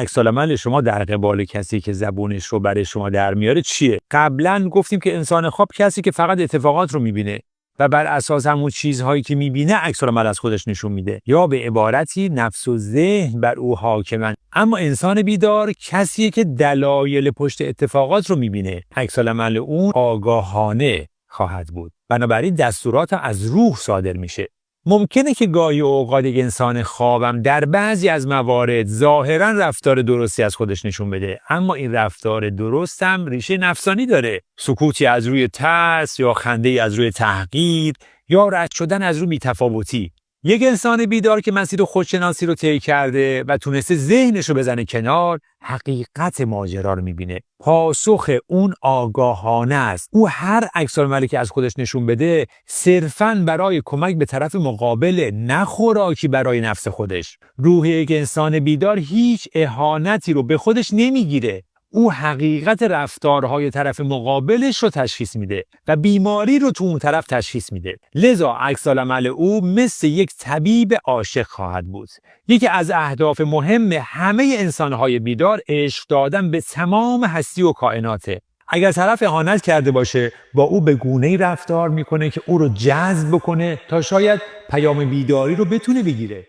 عکس‌العمل شما در قبال کسی که زبونش رو برای شما در میاره چیه؟ قبلا گفتیم که انسان خواب کسی که فقط اتفاقات رو میبینه و بر اساس همون چیزهایی که میبینه عکس‌العمل از خودش نشون میده، یا به عبارتی نفس و ذهن بر او حاکمن. اما انسان بیدار کسیه که دلایل پشت اتفاقات رو میبینه، عکس‌العمل اون آگاهانه خواهد بود. بنابراین دستورات از روح صادر میشه. ممکنه که گاهی اوقات یک انسان خوابم در بعضی از موارد ظاهراً رفتار درستی از خودش نشون بده، اما این رفتار درست هم ریشه نفسانی داره. سکوتی از روی ترس، یا خنده‌ای از روی تحقیر، یا رد شدن از روی بی‌تفاوتی. یک انسان بیدار که مسیر خودشناسی رو طی کرده و تونسته ذهنش رو بزنه کنار، حقیقت ماجرا رو میبینه. پاسخ اون آگاهانه است. او هر عکس‌العملی که از خودش نشون بده صرفاً برای کمک به طرف مقابل، نه خوراکی برای نفس خودش. روح یک انسان بیدار هیچ اهانتی رو به خودش نمیگیره. او حقیقت رفتارهای طرف مقابلش رو تشخیص میده و بیماری رو تو اون طرف تشخیص میده. لذا عکس‌العمل او مثل یک طبیب عاشق خواهد بود. یکی از اهداف مهم همه انسانهای بیدار عشق دادن به تمام هستی و کائناته. اگر طرف اهانت کرده باشه، با او به گونه‌ای رفتار میکنه که او رو جذب بکنه تا شاید پیام بیداری رو بتونه بگیره.